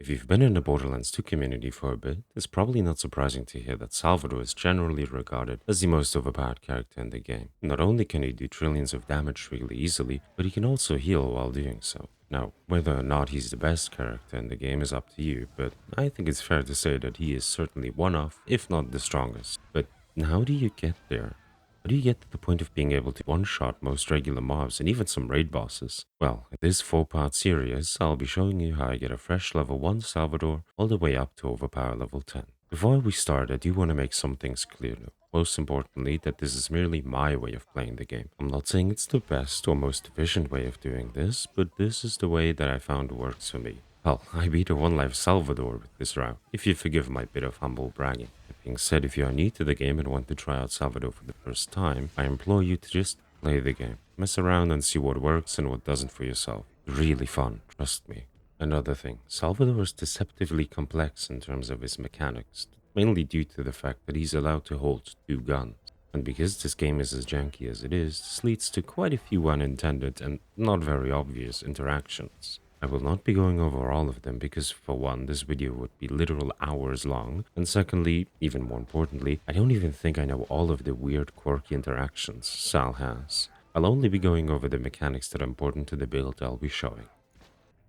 If you've been in the Borderlands 2 community for a bit, it's probably not surprising to hear that Salvador is generally regarded as the most overpowered character in the game. Not only can he do trillions of damage really easily, but he can also heal while doing so. Now, whether or not he's the best character in the game is up to you, but I think it's fair to say that he is certainly one of, if not the strongest. But how do you get there? How do you get to the point of being able to one-shot most regular mobs and even some raid bosses? Well, in this 4-part series, I'll be showing you how I get a fresh level 1 Salvador all the way up to overpower level 10. Before we start, I do want to make some things clear though. Most importantly, that this is merely my way of playing the game. I'm not saying it's the best or most efficient way of doing this, but this is the way that I found works for me. Hell, I beat a 1-life Salvador with this route, if you forgive my bit of humble bragging. That being said, if you are new to the game and want to try out Salvador for the first time, I implore you to just play the game. Mess around and see what works and what doesn't for yourself. Really fun, trust me. Another thing, Salvador is deceptively complex in terms of his mechanics, mainly due to the fact that he's allowed to hold 2 guns. And because this game is as janky as it is, this leads to quite a few unintended and not very obvious interactions. I will not be going over all of them because, for one, this video would be literal hours long, and secondly, even more importantly, I don't even think I know all of the weird, quirky interactions Sal has. I'll only be going over the mechanics that are important to the build I'll be showing.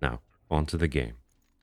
Now, on to the game.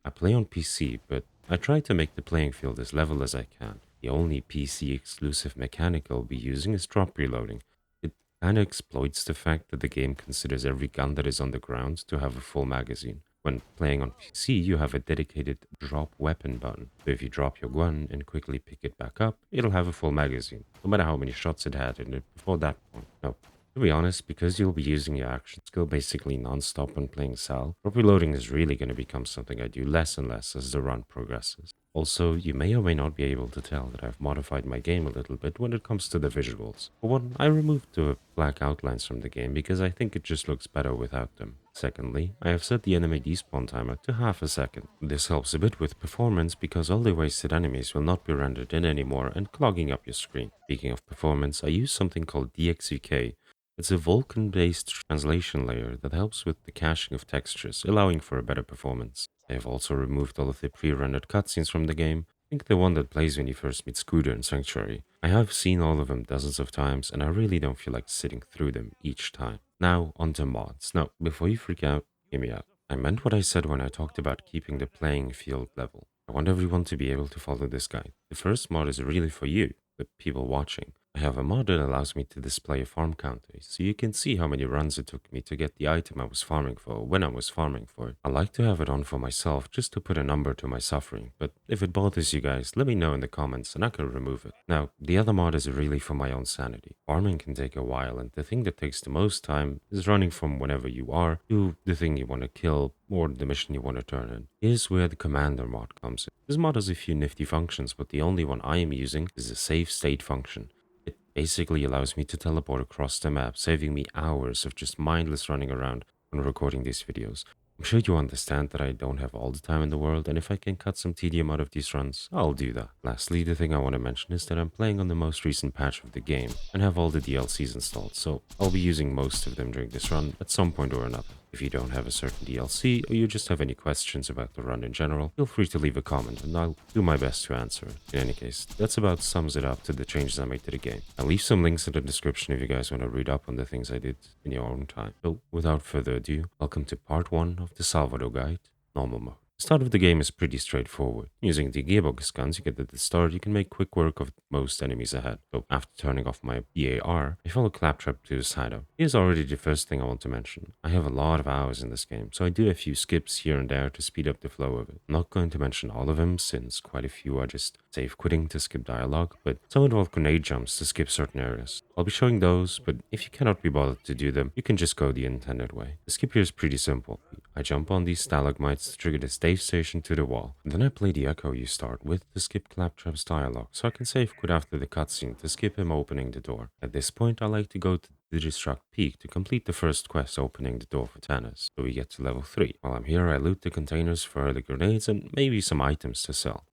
I play on PC, but I try to make the playing field as level as I can. The only PC exclusive mechanic I'll be using is drop reloading. It kinda exploits the fact that the game considers every gun that is on the ground to have a full magazine. When playing on PC, you have a dedicated drop weapon button. So if you drop your gun and quickly pick it back up, it'll have a full magazine, no matter how many shots it had in it before that point. Now, to be honest, because you'll be using your action skill basically non-stop when playing Sal, drop reloading is really going to become something I do less and less as the run progresses. Also, you may or may not be able to tell that I've modified my game a little bit when it comes to the visuals. For one, I removed the black outlines from the game because I think it just looks better without them. Secondly, I have set the enemy despawn timer to half a second. This helps a bit with performance because all the wasted enemies will not be rendered in anymore and clogging up your screen. Speaking of performance, I use something called DXVK. It's a Vulkan-based translation layer that helps with the caching of textures, allowing for a better performance. I have also removed all of the pre-rendered cutscenes from the game. I think the one that plays when you first meet Scooter in Sanctuary. I have seen all of them dozens of times, and I really don't feel like sitting through them each time. Now, onto mods. Now, before you freak out, hear me out. I meant what I said when I talked about keeping the playing field level. I want everyone to be able to follow this guide. The first mod is really for you, the people watching. I have a mod that allows me to display a farm counter, so you can see how many runs it took me to get the item I was farming for when I was farming for it. I like to have it on for myself just to put a number to my suffering, but if it bothers you guys, let me know in the comments and I can remove it. Now, the other mod is really for my own sanity. Farming can take a while, and the thing that takes the most time is running from whenever you are to the thing you want to kill or the mission you want to turn in. Here's where the commander mod comes in. This mod has a few nifty functions, but the only one I am using is a save state function. It basically allows me to teleport across the map, saving me hours of just mindless running around when recording these videos. I'm sure you understand that I don't have all the time in the world, and if I can cut some tedium out of these runs, I'll do that. Lastly, the thing I want to mention is that I'm playing on the most recent patch of the game and have all the DLCs installed, so I'll be using most of them during this run at some point or another. If you don't have a certain DLC, or you just have any questions about the run in general, feel free to leave a comment and I'll do my best to answer it. In any case, that's about sums it up to the changes I made to the game. I'll leave some links in the description if you guys want to read up on the things I did in your own time. So, without further ado, welcome to part 1 of the Salvador guide, normal mode. The start of the game is pretty straightforward. Using the gearbox guns you get at the start, you can make quick work of most enemies ahead. So after turning off my BAR, I follow Claptrap to his hideout. Here's already the first thing I want to mention. I have a lot of hours in this game, so I do a few skips here and there to speed up the flow of it. I'm not going to mention all of them, since quite a few are just save quitting to skip dialogue, but some involve grenade jumps to skip certain areas. I'll be showing those, but if you cannot be bothered to do them, you can just go the intended way. The skip here is pretty simple. I jump on these stalagmites to trigger the save station to the wall. And then I play the echo you start with to skip Claptrap's dialogue, so I can save quit after the cutscene to skip him opening the door. At this point, I like to go to the Destruct Peak to complete the first quest opening the door for Tannis, so we get to level 3. While I'm here, I loot the containers for early grenades and maybe some items to sell.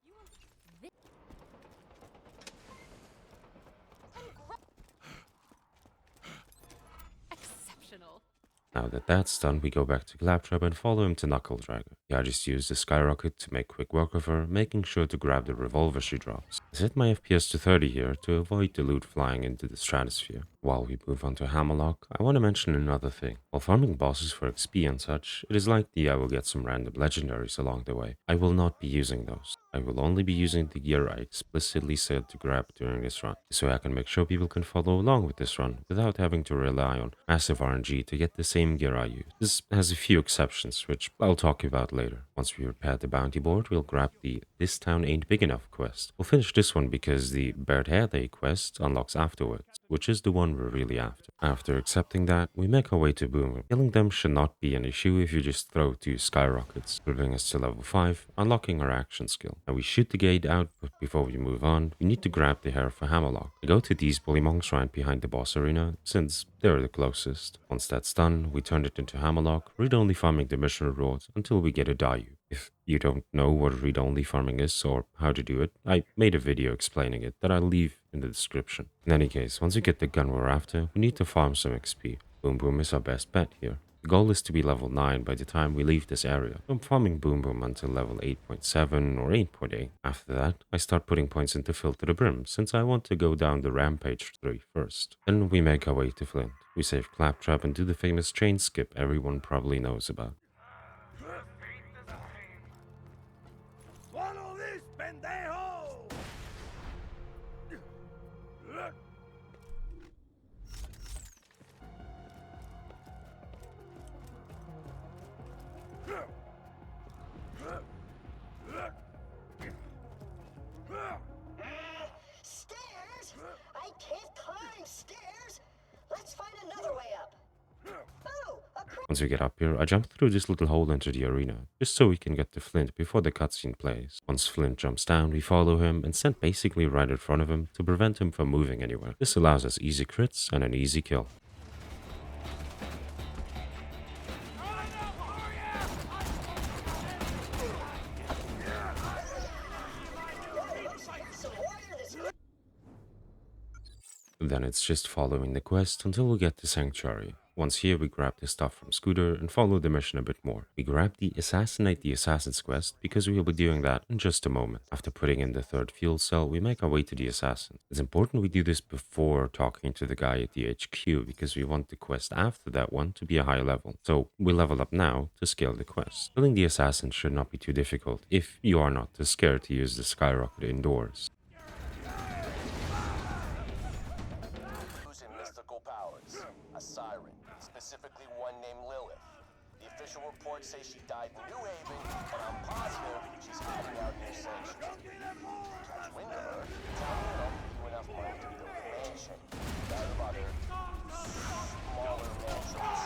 Exceptional. Now that that's done, we go back to Claptrap and follow him to Knuckle Dragger. Yeah, I just use the Skyrocket to make quick work of her, making sure to grab the revolver she drops. I set my FPS to 30 here to avoid the loot flying into the stratosphere. While we move on to Hammerlock, I want to mention another thing. While farming bosses for XP and such, it is likely I will get some random legendaries along the way. I will not be using those. I will only be using the gear I explicitly said to grab during this run, so I can make sure people can follow along with this run without having to rely on massive RNG to get the same gear I use. This has a few exceptions, which I'll talk about later. Once we repair the bounty board, we'll grab the This Town Ain't Big Enough quest. We'll finish this one because the Bared Hair Day quest unlocks afterwards, which is the one we're really after. After accepting that, we make our way to Boomer. Killing them should not be an issue if you just throw 2 skyrockets, bringing us to level 5, unlocking our action skill. Now we shoot the gate out, but before we move on, we need to grab the hair for Hammerlock. We go to these Bullymong's right behind the boss arena, since they're the closest. Once that's done, we turn it into Hammerlock, read-only farming the mission rewards until we get a Dayu. If you don't know what read-only farming is or how to do it, I made a video explaining it that I'll leave in the description. In any case, once we get the gun we're after, we need to farm some XP. Boom Boom is our best bet here. The goal is to be level 9 by the time we leave this area. I'm farming Boom Boom until level 8.7 or 8.8. After that, I start putting points into Filter the Brim, since I want to go down the Rampage 3 first. Then we make our way to Flint. We save Claptrap and do the famous chain skip everyone probably knows about. Swallow this, pendejo! Stairs? I can't climb stairs. Let's find another way up. Oh, a Once we get up here, I jump through this little hole into the arena, just so we can get to Flint before the cutscene plays. Once Flint jumps down, we follow him and stand basically right in front of him to prevent him from moving anywhere. This allows us easy crits and an easy kill. Then it's just following the quest until we get to Sanctuary. Once here, we grab the stuff from Scooter and follow the mission a bit more. We grab the Assassinate the Assassins quest because we will be doing that in just a moment. After putting in the 3rd fuel cell, we make our way to the assassin. It's important we do this before talking to the guy at the HQ because we want the quest after that one to be a high level. So we level up now to scale the quest. Killing the assassin should not be too difficult if you are not too scared to use the skyrocket indoors. A siren, specifically one named Lilith. The official reports say she died in New Haven, but I'm positive she's hiding out near Sanctuary. Catch wind of her, tell me enough, you enough money to build a mansion. That of other, smaller mansions.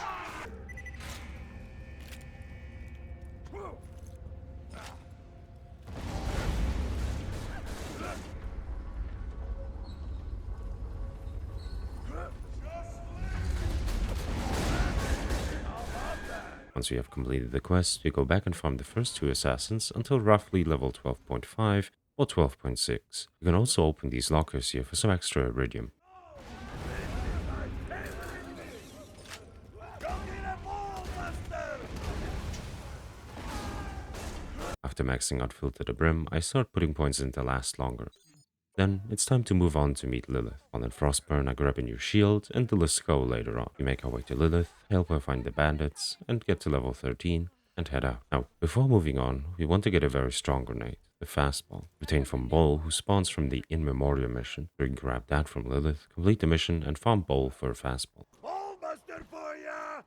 Once we have completed the quest, we go back and farm the first 2 assassins until roughly level 12.5 or 12.6. You can also open these lockers here for some extra iridium. After maxing out Filter the Brim, I start putting points in to last longer. Then it's time to move on to meet Lilith. While in Frostburn, I grab a new shield, and the list go later on. We make our way to Lilith, help her find the bandits, and get to level 13, and head out. Now, before moving on, we want to get a very strong grenade, the fastball, obtained from Bull, who spawns from the In Memoriam mission. We can grab that from Lilith, complete the mission, and farm Bull for a fastball. Ballbuster for ya!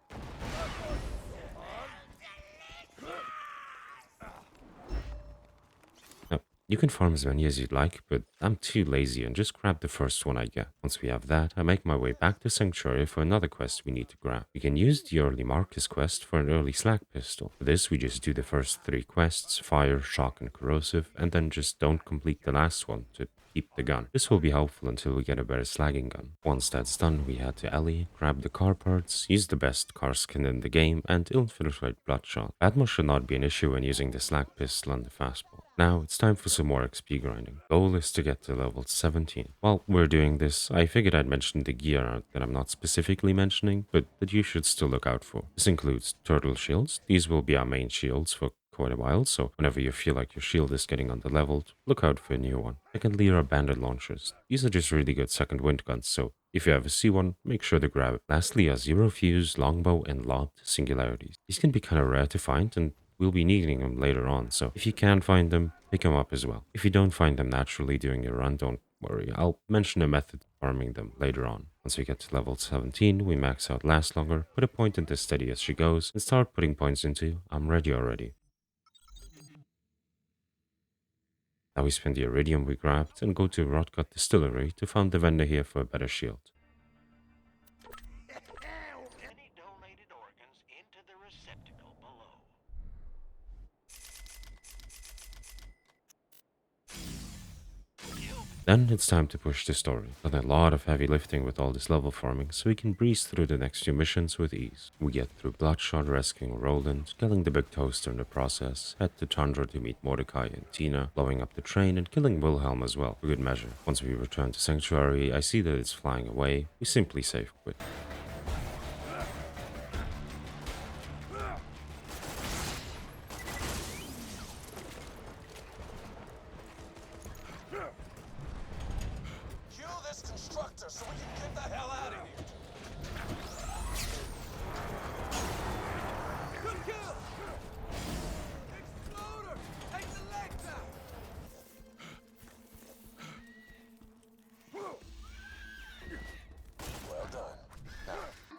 You can farm as many as you'd like, but I'm too lazy and just grab the first one I get. Once we have that, I make my way back to Sanctuary for another quest we need to grab. We can use the early Marcus quest for an early Slag pistol. For this, we just do the first 3 quests, Fire, Shock, and Corrosive, and then just don't complete the last one to keep the gun. This will be helpful until we get a better slagging gun. Once that's done, we head to Ellie, grab the car parts, use the best car skin in the game, and infiltrate Bloodshot. Atmos should not be an issue when using the Slag pistol and the fastball. Now it's time for some more XP grinding. Goal is to get to level 17. While we're doing this, I figured I'd mention the gear that I'm not specifically mentioning, but that you should still look out for. This includes turtle shields. These will be our main shields for quite a while, so whenever you feel like your shield is getting underleveled, look out for a new one. Secondly are bandit launchers. These are just really good second wind guns, so if you ever see one, make sure to grab it. Lastly are zero fuse, longbow, and lobbed singularities. These can be kind of rare to find, and we'll be needing them later on, so if you can find them, pick them up as well. If you don't find them naturally during your run, don't worry, I'll mention a method of farming them later on. Once we get to level 17, we max out Last Longer, put a point into Steady as she goes, and start putting points into I'm Ready Already. Now we spend the iridium we grabbed and go to Rotgut Distillery to find the vendor here for a better shield. Any donated organs into the receptacle below. Then it's time to push the story. Done a lot of heavy lifting with all this level farming, so we can breeze through the next few missions with ease. We get through Bloodshot rescuing Roland, killing the big toaster in the process, head to Tundra to meet Mordecai and Tina, blowing up the train and killing Wilhelm as well, for good measure. Once we return to Sanctuary, I see that it's flying away, we simply save quit. Kill this constructor so we can get the hell out of here. Good kill! Exploder! Take the legs out! Well done.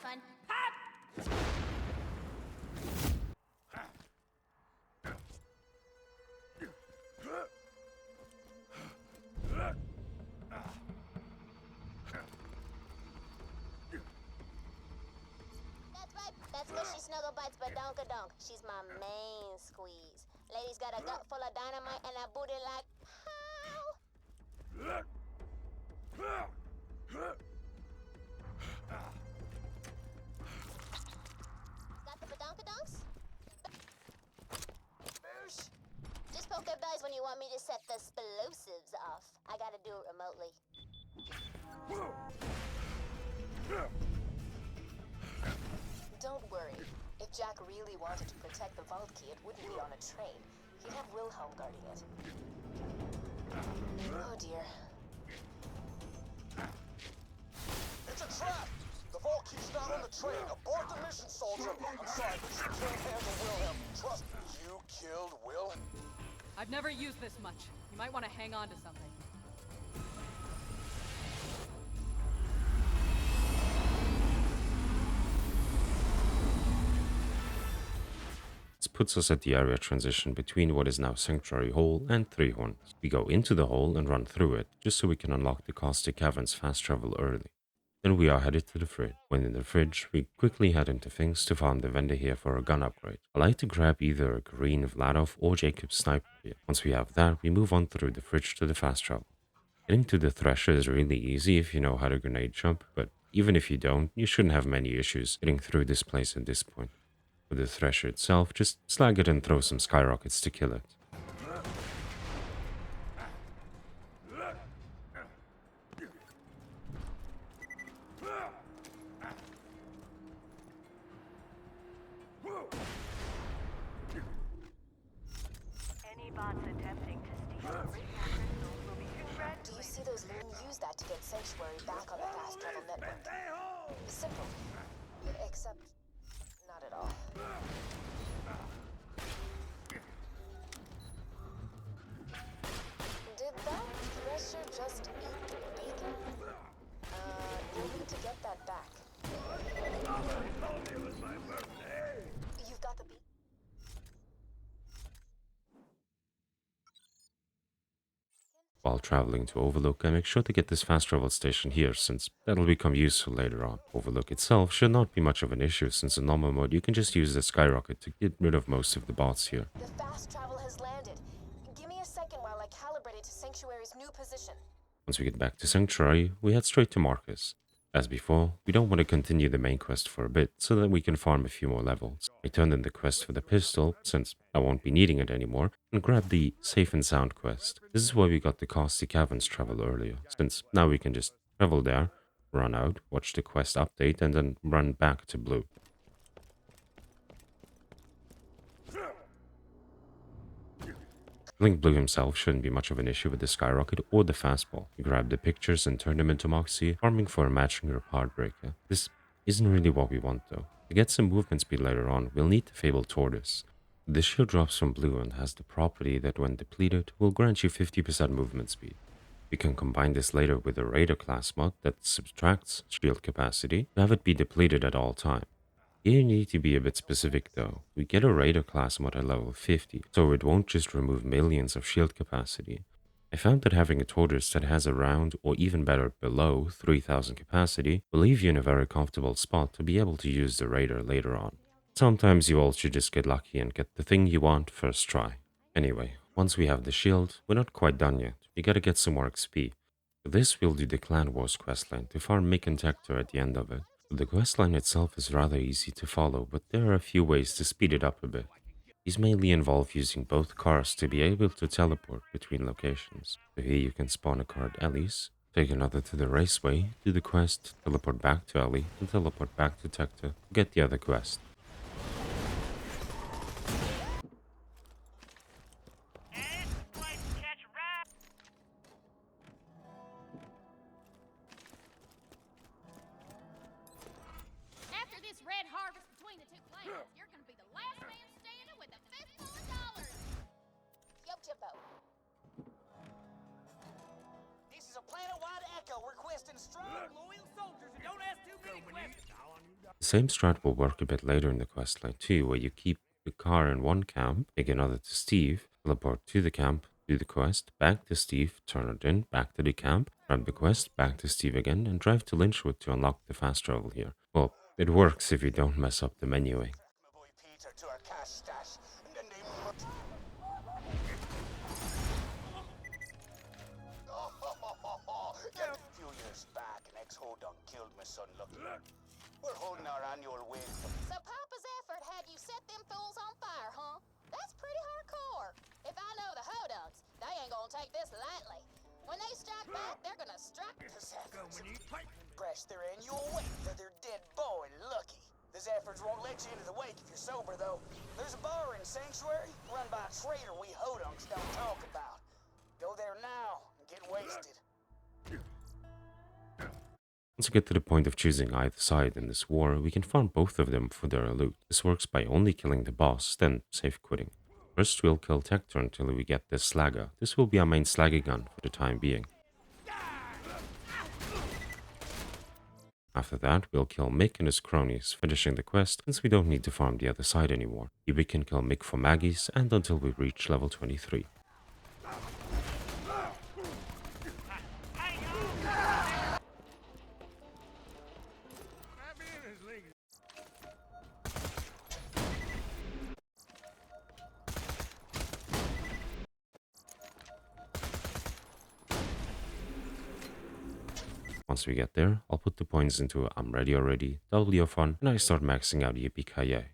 Fun. That's right. That's Mushy Snuggle Bites Badonkadonk. She's my main squeeze. Lady's got a gut full of dynamite and a booty like pow. Got the badonkadonks? Boosh. Just poke their bellies when you want me to set the explosives off. I gotta do it remotely. Don't worry. If Jack really wanted to protect the vault key, it wouldn't be on a train. He'd have Wilhelm guarding it. Oh dear. It's a trap! The vault key's not on the train. Abort the mission, soldier. I'm sorry, but you can't handle Wilhelm. Trust me, you killed Wilhelm. I've never used this much. You might want to hang on to something. This puts us at the area transition between what is now Sanctuary Hall and Three Horns. We go into the hole and run through it, just so we can unlock the Caustic Caverns fast travel early. Then we are headed to the fridge. When in the fridge, we quickly head into things to farm the vendor here for a gun upgrade. I like to grab either a green Vladov or Jacob's sniper here. Once we have that, we move on through the fridge to the fast travel. Getting to the Thresher is really easy if you know how to grenade jump, but even if you don't, you shouldn't have many issues getting through this place at this point. For the Thresher itself, just slag it and throw some skyrockets to kill it. Any bots attempting to steal original crystals will be Do you congratulated. see those use that to get Sanctuary back on the fast travel network? Simple. Except not at all. Did that Thresher just eat bacon? You'll need to get that back. You've got the beat. While traveling to Overlook, I make sure to get this fast travel station here, since that'll become useful later on. Overlook itself should not be much of an issue, since in normal mode you can just use the skyrocket to get rid of most of the bots here. The fast travel has landed. Give me a second while I calibrate it to Sanctuary's new position. Once we get back to Sanctuary, we head straight to Marcus. As before, we don't want to continue the main quest for a bit so that we can farm a few more levels. I turned in the quest for the pistol, since I won't be needing it anymore, and grabbed the Safe and Sound quest. This is why we got the Caustic Caverns travel earlier, since now we can just travel there, run out, watch the quest update, and then run back to Blue. Link Blue himself shouldn't be much of an issue with the Skyrocket or the Fastball. You grab the pictures and turn them into Moxie, farming for a matching or Heartbreaker. This isn't really what we want though. To get some movement speed later on, we'll need the Fabled Tortoise. The shield drops from Blue and has the property that when depleted, will grant you 50% movement speed. We can combine this later with a Raider class mod that subtracts shield capacity to have it be depleted at all times. You need to be a bit specific though. We get a Raider class mod at level 50, so it won't just remove millions of shield capacity. I found that having a tortoise that has around, or even better below, 3000 capacity will leave you in a very comfortable spot to be able to use the Raider later on. Sometimes you all should just get lucky and get the thing you want first try. Anyway, once we have the shield, we're not quite done yet. We gotta get some more XP. For this we'll do the Clan Wars questline to farm Mick and Tector at the end of it. The questline itself is rather easy to follow, but there are a few ways to speed it up a bit. These mainly involve using both cars to be able to teleport between locations. So here you can spawn a car at Ellie's, take another to the raceway, do the quest, teleport back to Ellie, and teleport back to Tector to get the other quest. After this red harvest between the two clans, you're gonna be the last man standing with a fistful of dollars. Yo, Jimbo. This is a planet-wide echo requesting strong, loyal soldiers and don't ask too many questions. The same strat will work a bit later in the questline too, where you keep the car in one camp, take another to Steve, teleport to the camp, do the quest, back to Steve, turn it in, back to the camp, grab the quest, back to Steve again, and drive to Lynchwood to unlock the fast travel here. Well, it works if you don't mess up the menuing. My boy Peter to our cash stash, and then they murdered. A few years back, an ex-Hodunk killed my son Lucky. We're holding our annual wake. So Papa's effort had you set them fools on fire, huh? That's pretty hardcore. If I know the Hodunks, they ain't gonna take this lightly. When they strike back, they're gonna strike The Zephyrs press their annual wake for their dead boy Lucky. The Zephyrs won't let you into the wake if you're sober, though. There's a bar in Sanctuary run by a traitor we Hodunks don't talk about. Go there now and get wasted. Once we get to the point of choosing either side in this war, we can farm both of them for their loot. This works by only killing the boss, then safe quitting. First we'll kill Tector until we get the Slagger. This will be our main Slagger gun for the time being. After that, we'll kill Mick and his cronies, finishing the quest since we don't need to farm the other side anymore. Here we can kill Mick for Maggie's and until we reach level 23. Once we get there, I'll put the points into I'm ready already, that'll be fun, and I start maxing out Yippee-ki-yay.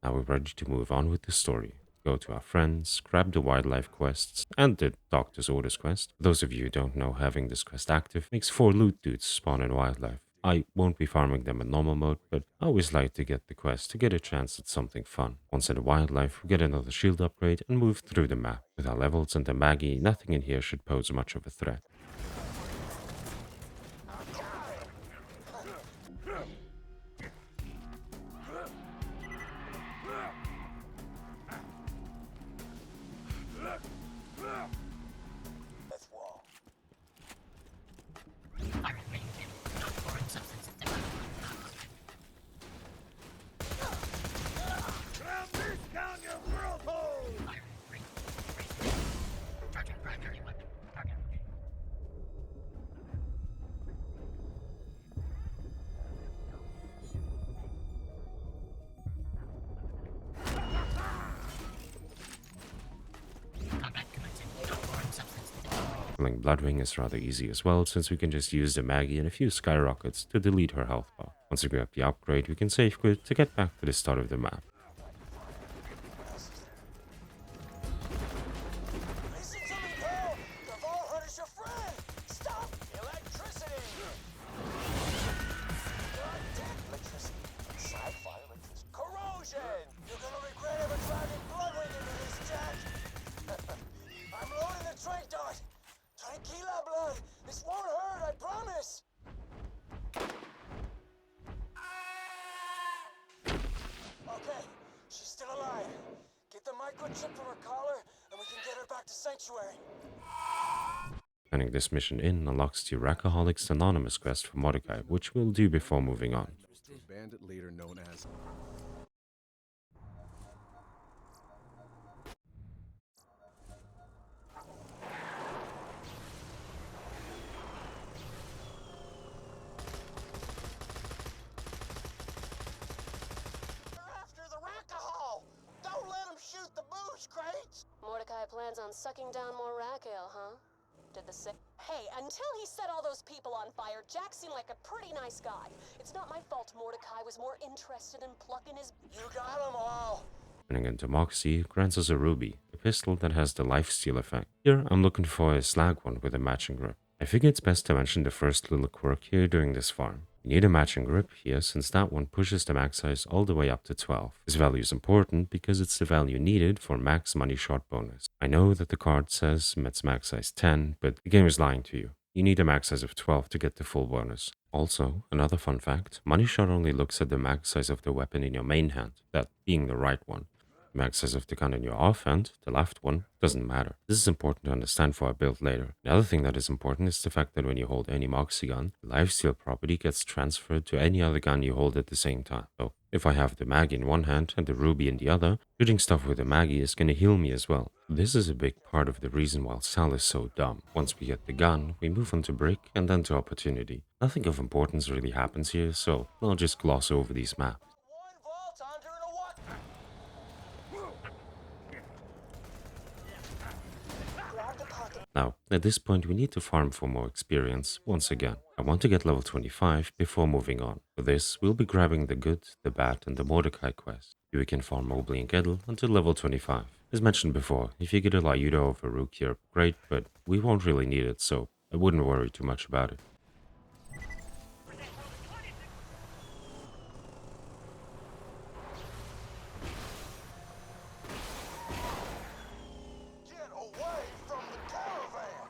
Now we're ready to move on with the story. Go to our friends, grab the wildlife quests, and the Doctor's Orders quest. For those of you who don't know, having this quest active makes 4 loot dudes spawn in wildlife. I won't be farming them in normal mode, but I always like to get the quest to get a chance at something fun. Once in wildlife, we get another shield upgrade and move through the map. With our levels and the Maggie, nothing in here should pose much of a threat. Death wall. Killing Bloodwing is rather easy as well, since we can just use the Maggie and a few skyrockets to delete her health bar. Once we grab the upgrade, we can save quit to get back to the start of the map. Listen to me, pal! The Vault Hunter's your friend! Stop! Electricity! Electricity. Sci-fi electricity. Corrosion! You're gonna regret ever driving Bloodwing into this, Jack! I'm loading the trank dart! Tranquila, blood! This won't hurt, I promise! Okay, she's still alive. Get the microchip from her collar, and we can get her back to Sanctuary. Turning this mission in unlocks the Rackaholics Anonymous quest for Mordecai, which we'll do before moving on. To a bandit leader known as... They're after the Rackahol! Don't let them shoot the booze crates! Mordecai plans on sucking down more rack ale, huh? Did the sick... Hey, until he set all those people on fire, Jack seemed like a pretty nice guy. It's not my fault Mordecai was more interested in plucking his... You got them all! Turning into Moxie grants us a ruby, a pistol that has the lifesteal effect. Here, I'm looking for a slag one with a matching grip. I figure it's best to mention the first little quirk here during this farm. You need a matching grip here, since that one pushes the max size all the way up to 12. This value is important because it's the value needed for max money shot bonus. I know that the card says it's max size 10, but the game is lying to you. You need a max size of 12 to get the full bonus. Also, another fun fact, money shot only looks at the max size of the weapon in your main hand, that being the right one. The max size of the gun in your offhand, the left one, doesn't matter. This is important to understand for our build later. The other thing that is important is the fact that when you hold any Moxie gun, the lifesteal property gets transferred to any other gun you hold at the same time. So, if I have the Maggie in one hand and the Ruby in the other, shooting stuff with the Maggie is gonna heal me as well. This is a big part of the reason why Sal is so dumb. Once we get the gun, we move on to Brick and then to Opportunity. Nothing of importance really happens here, so I'll just gloss over these maps. One vault hunter and a what? Grab the pocket. Now, at this point we need to farm for more experience once again. I want to get level 25 before moving on. For this, we'll be grabbing the Good, the Bad and the Mordecai quest. Here we can farm Mobley and Gettle until level 25. As mentioned before, if you get a Lyuda or Farouk here, great, but we won't really need it, so I wouldn't worry too much about it. Get away from the caravan!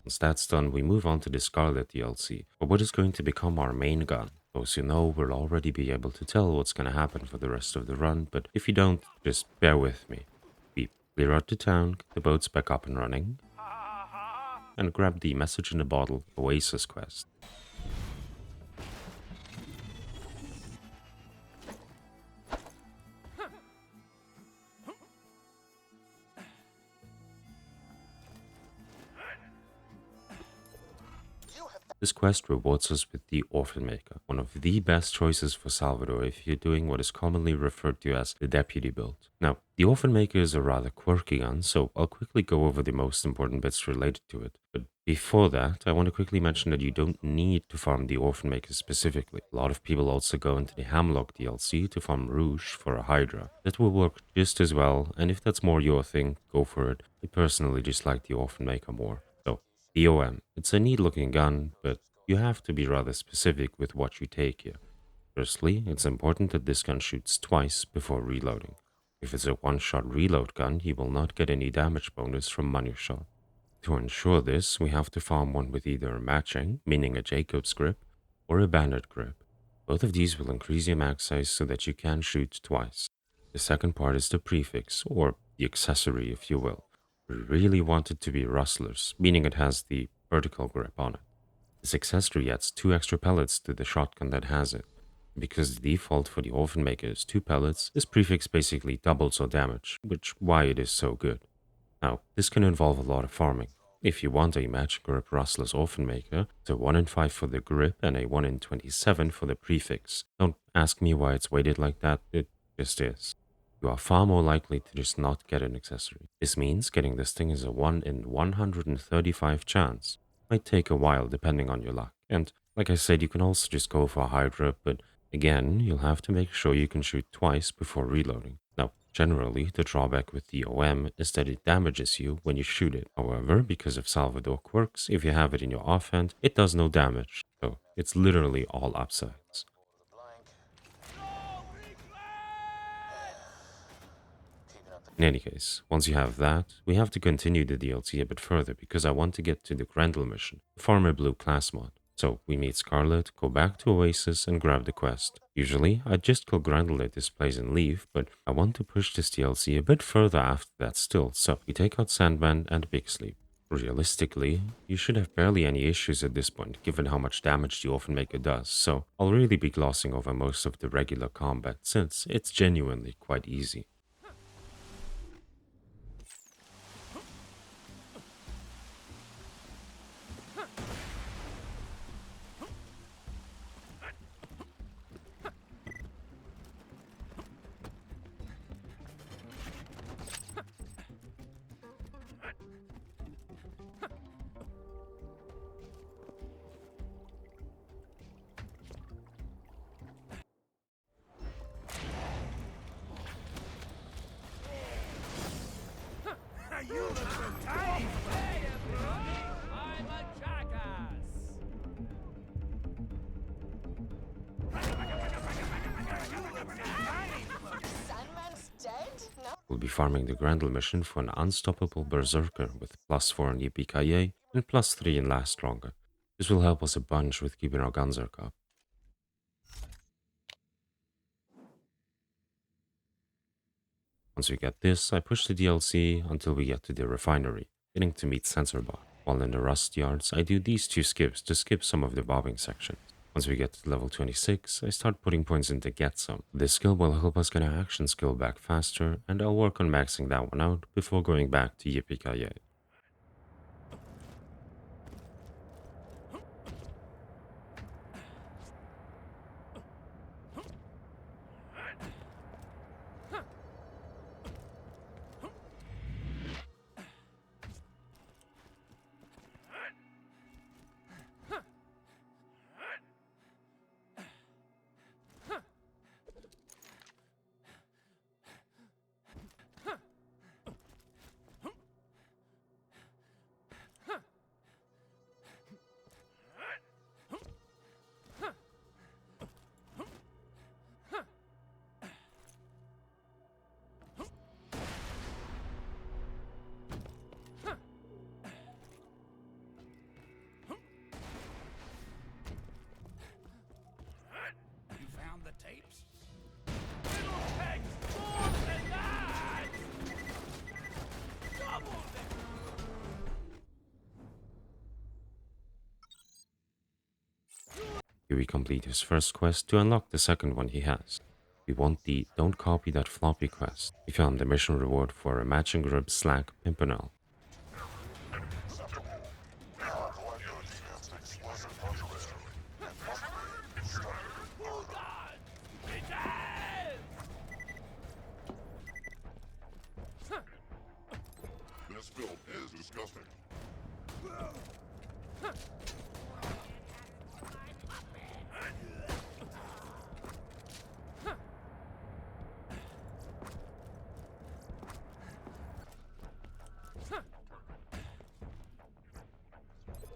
Once that's done, we move on to the Scarlet DLC, or what is going to become our main gun. Those who know will already be able to tell what's going to happen for the rest of the run, but if you don't, just bear with me. We clear out the town, get the boats back up and running, and grab the Message in a Bottle Oasis quest. This quest rewards us with the Orphan Maker, one of the best choices for Salvador if you're doing what is commonly referred to as the Deputy build. Now, the Orphan Maker is a rather quirky gun, so I'll quickly go over the most important bits related to it. But before that, I want to quickly mention that you don't need to farm the Orphan Maker specifically. A lot of people also go into the Hamlock DLC to farm Rouge for a Hydra. That will work just as well, and if that's more your thing, go for it. I personally just like the Orphan Maker more. The OM. It's a neat looking gun, but you have to be rather specific with what you take here. Firstly, it's important that this gun shoots twice before reloading. If it's a one-shot reload gun, you will not get any damage bonus from money shot. To ensure this, we have to farm one with either a matching, meaning a Jacob's grip, or a bandit grip. Both of these will increase your max size so that you can shoot twice. The second part is the prefix, or the accessory if you will. We really want it to be Rustler's, meaning it has the vertical grip on it. This accessory adds 2 extra pellets to the shotgun that has it. Because the default for the Orphan Maker is 2 pellets, this prefix basically doubles our damage, which why it is so good. Now, this can involve a lot of farming. If you want a Magic Grip Rustless Orphan Maker, it's a 1 in 5 for the grip and a 1 in 27 for the prefix. Don't ask me why it's weighted like that, it just is. You are far more likely to just not get an accessory. This means getting this thing is a 1 in 135 chance. Might take a while depending on your luck. And like I said, you can also just go for a high grip, but again, you'll have to make sure you can shoot twice before reloading. Now, generally, the drawback with the OM is that it damages you when you shoot it. However, because of Salvador quirks, if you have it in your offhand, it does no damage. So it's literally all upsides. In any case, once you have that, we have to continue the DLC a bit further because I want to get to the Grendel mission, the Farmer Blue class mod. So we meet Scarlet, go back to Oasis and grab the quest. Usually, I'd just kill Grendel at this place and leave, but I want to push this DLC a bit further after that still, so we take out Sandman and Big Sleep. Realistically, you should have barely any issues at this point, given how much damage the Orphan Maker does, so I'll really be glossing over most of the regular combat, since it's genuinely quite easy. You look so tiny! Hey, everybody! I'm a jackass! Sandman's dead? No. We'll be farming the Grendel mission for an unstoppable Berserker with +4 in EPKA and +3 in Last Longer. This will help us a bunch with keeping our Gunzerk up. Once we get this, I push the DLC until we get to the refinery, getting to meet Sensorbot. While in the Rust Yards, I do these 2 skips to skip some of the bobbing sections. Once we get to level 26, I start putting points into Get Some. This skill will help us get our action skill back faster, and I'll work on maxing that one out before going back to Yippee-Ki-Yay. You found the tapes? It'll take more than that! Double them! Here we complete his first quest to unlock the second one he has. We want the Don't Copy That Floppy quest. We found the mission reward for a matching grip Slack Pimpernel. Oh God! Be dead! This film is disgusting.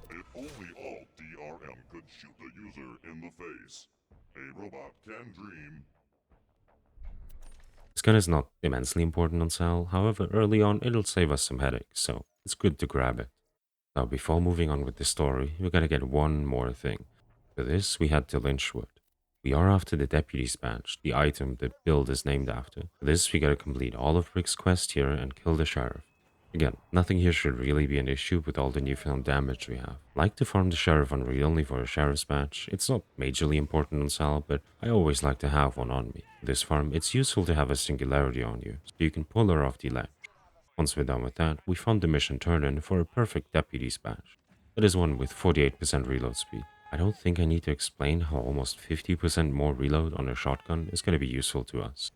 If only Alt DRM could shoot the user in the face. A robot can dream. This gun is not immensely important on Sal, however early on it'll save us some headaches, so it's good to grab it. Now before moving on with the story, we're gonna get one more thing. For this, we head to Lynchwood. We are after the Deputy's Badge, the item the build is named after. For this, we gotta complete all of Rick's quest here and kill the Sheriff. Again, nothing here should really be an issue with all the newfound damage we have. Like to farm the sheriff on Reed only for a sheriff's badge. It's not majorly important on Sal, but I always like to have one on me. This farm, it's useful to have a singularity on you, so you can pull her off the ledge. Once we're done with that, we found the mission turn-in for a perfect deputy's badge. That is one with 48% reload speed. I don't think I need to explain how almost 50% more reload on a shotgun is going to be useful to us.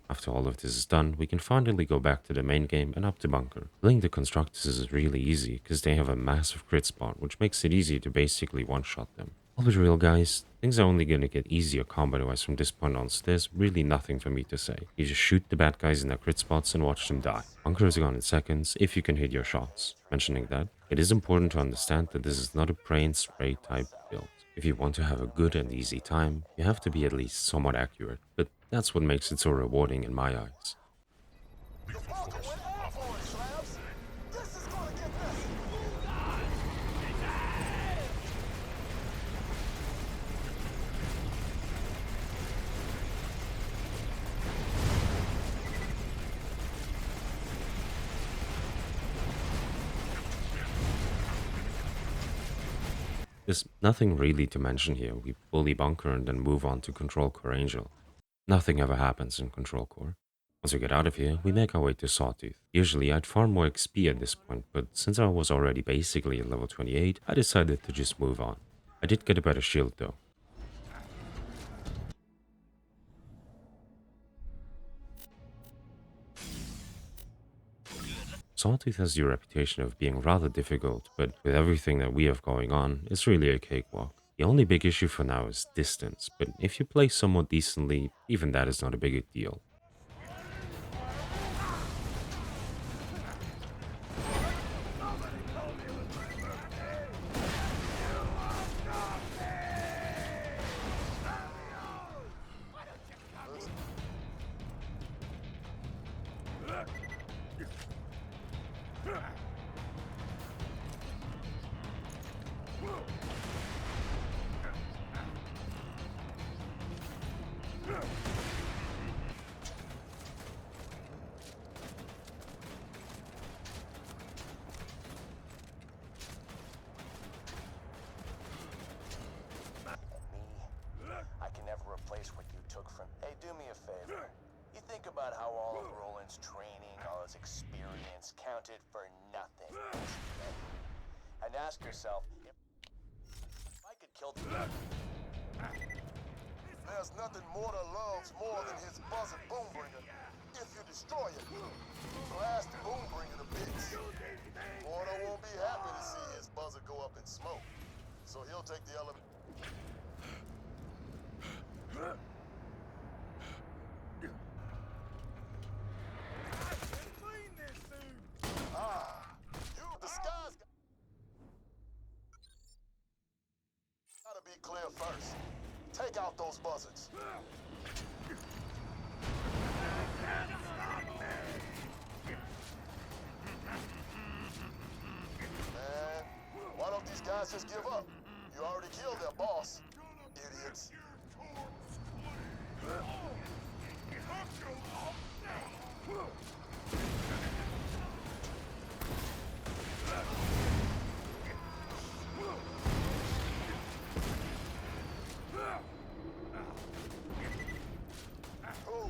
After all of this is done, we can finally go back to the main game and up the bunker. Killing the constructors is really easy because they have a massive crit spot, which makes it easy to basically one-shot them. I'll be real, guys, things are only gonna get easier combat-wise from this point on, so there's really nothing for me to say. You just shoot the bad guys in their crit spots and watch them die. Bunker is gone in seconds if you can hit your shots. Mentioning that, it is important to understand that this is not a pray and spray type build. If you want to have a good and easy time, you have to be at least somewhat accurate, but that's what makes it so rewarding in my eyes. The Falcon went airborne, Slabs! This is gonna get messy! There's nothing really to mention here. We bully Bunker and then move on to Control Core Angel. Nothing ever happens in Control Core. Once we get out of here, we make our way to Sawtooth. Usually I'd farm more XP at this point, but since I was already basically at level 28, I decided to just move on. I did get a better shield though. Sawtooth has the reputation of being rather difficult, but with everything that we have going on, it's really a cakewalk. The only big issue for now is distance, but if you play somewhat decently, even that is not a big deal. I can never replace what you took from... Hey, do me a favor. You think about how all of Roland's training, all his experience counted for nothing. And ask yourself, if I could kill the... There's nothing Mortar loves more than his buzzard boombringer. If you destroy it, blast the boombringer to bits. Mortar won't be happy to see his buzzard go up in smoke. So he'll take the elevator. The sky's gotta be clear first. Take out those buzzards. Man, why don't these guys just give up? You already killed their boss. Idiots.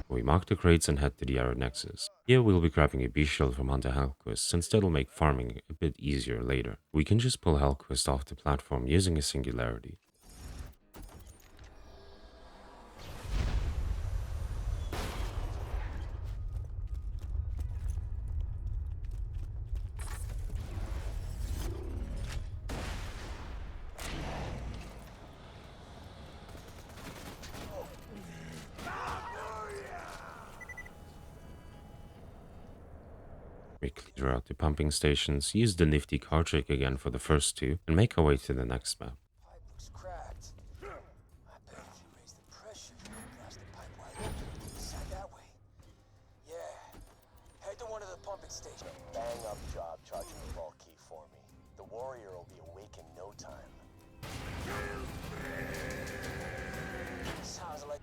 We mark the crates and head to the Arrow Nexus. Here we'll be grabbing a B-Shield from Hunter Hellquist, since that'll make farming a bit easier later. We can just pull Hellquist off the platform using a singularity. We clear out the pumping stations, use the nifty car trick again for the first two, and make our way to the next map. Pipe looks cracked. I bet if you raise the pressure, you can blast the pipe wide open inside that way. Yeah. Head to one of the pumping stations. Bang up job charging the vault key for me. The warrior will be awake in no time. Sounds like...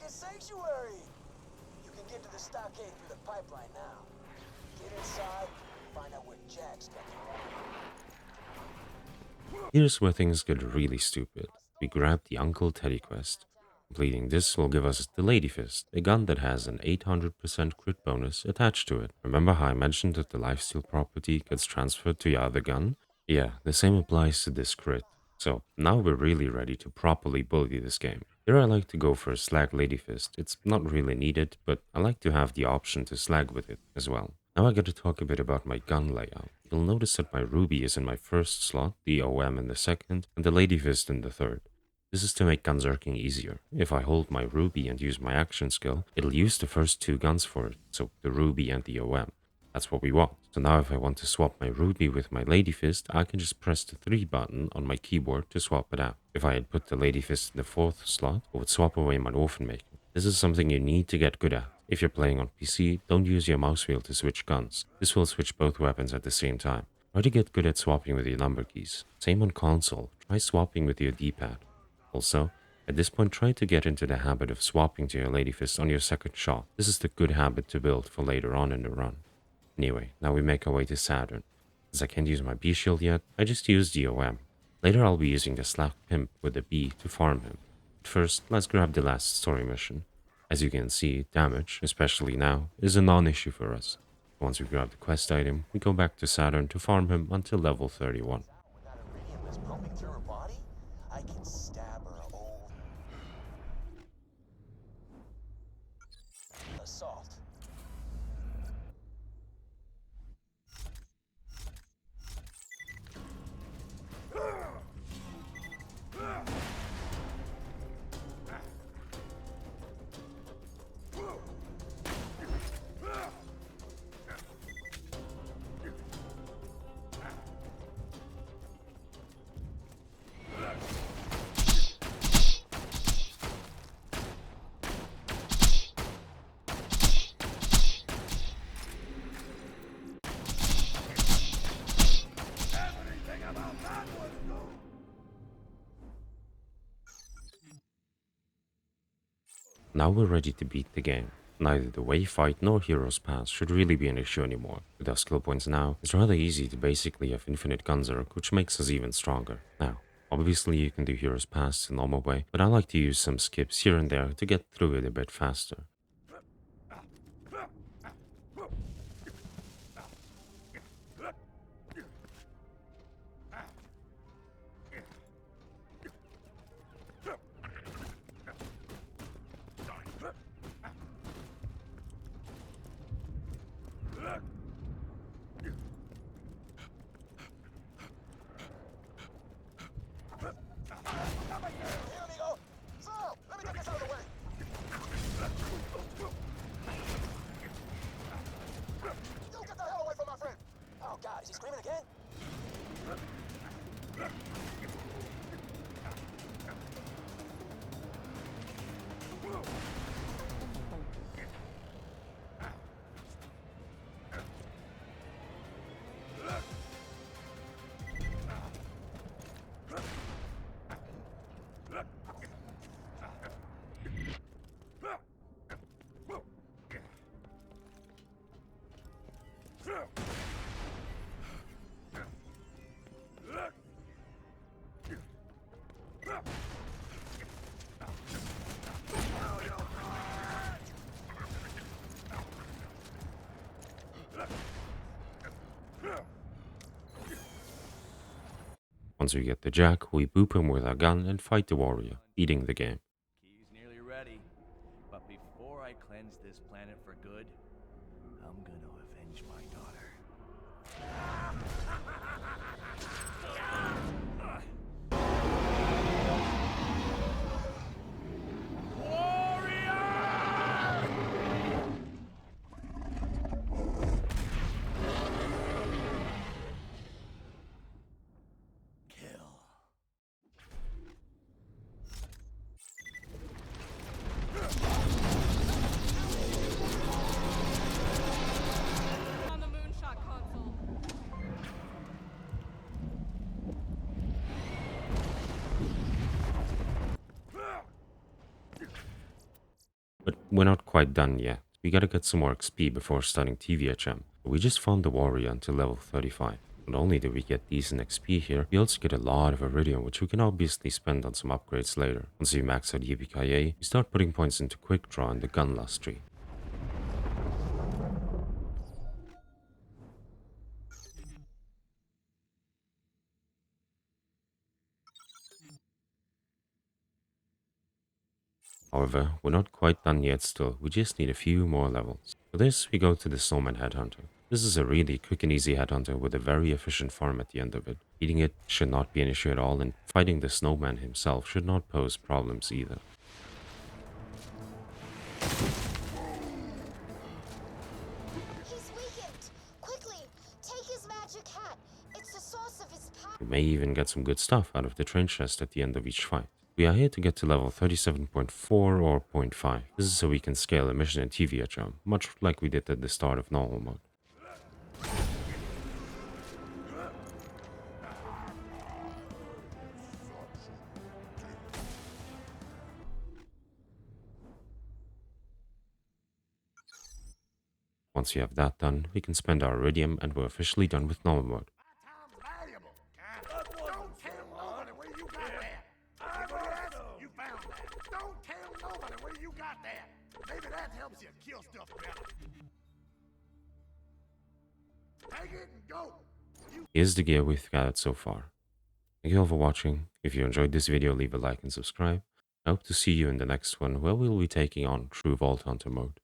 Sanctuary! You can get to the stockade through the pipeline now. Get inside, find out where Jack's coming from. Here's where things get really stupid. We grab the Uncle Teddy quest. Completing this will give us the Lady Fist, a gun that has an 800% crit bonus attached to it. Remember how I mentioned that the lifesteal property gets transferred to your other gun? Yeah, the same applies to this crit. So now we're really ready to properly bully this game. Here I like to go for a slag Lady Fist. It's not really needed, but I like to have the option to slag with it as well. Now I got to talk a bit about my gun layout. You'll notice that my Ruby is in my first slot, the OM in the second, and the Lady Fist in the third. This is to make gunzerking easier. If I hold my Ruby and use my action skill, it'll use the first two guns for it, so the Ruby and the OM. That's what we want. So now if I want to swap my Ruby with my Lady Fist, I can just press the 3 button on my keyboard to swap it out. If I had put the Lady Fist in the fourth slot, I would swap away my Orphan Maker. This is something you need to get good at. If you're playing on PC, don't use your mouse wheel to switch guns. This will switch both weapons at the same time. Try to get good at swapping with your number keys. Same on console, try swapping with your D-pad. Also, at this point try to get into the habit of swapping to your Lady Fist on your second shot. This is the good habit to build for later on in the run. Anyway, now we make our way to Saturn. As I can't use my B shield yet, I just use the OM. Later I'll be using the Slack Pimp with the B to farm him. But first, let's grab the last story mission. As you can see, damage, especially now, is a non-issue for us. Once we grab the quest item, we go back to Saturn to farm him until level 31. Without iridium that's pumping through her body, I can stab her old... Assault. Now we're ready to beat the game. Neither the way fight nor Heroes Pass should really be an issue anymore. With our skill points now, it's rather easy to basically have infinite gunzerk, which makes us even stronger. Now, obviously you can do Heroes Pass the normal way, but I like to use some skips here and there to get through it a bit faster. Is he screaming again? Once we get the Jack, we boop him with our gun and fight the warrior, beating the game. Key's nearly ready, but before I cleanse this planet for good, I'm gonna avenge my daughter. But we're not quite done yet. We gotta get some more XP before starting TVHM. We just found the warrior until level 35. Not only do we get decent XP here, we also get a lot of iridium, which we can obviously spend on some upgrades later. Once we max out YBKA, we start putting points into quick draw and the gun lust tree. However, we're not quite done yet still, we just need a few more levels. For this, we go to the Snowman Headhunter. This is a really quick and easy headhunter with a very efficient farm at the end of it. Eating it should not be an issue at all, and fighting the snowman himself should not pose problems either. He's weakened. Quickly, take his magic hat. It's the source of his power. We may even get some good stuff out of the train chest at the end of each fight. We are here to get to level 37.4 or 0.5. This is so we can scale a mission in TVHM, much like we did at the start of normal mode. Once we have that done, we can spend our iridium and we're officially done with normal mode. Maybe that helps you kill stuff better. Take it and go. Here's the gear we've gathered so far. Thank you all for watching. If you enjoyed this video, leave a like and subscribe. I hope to see you in the next one where we'll be taking on true Vault Hunter mode.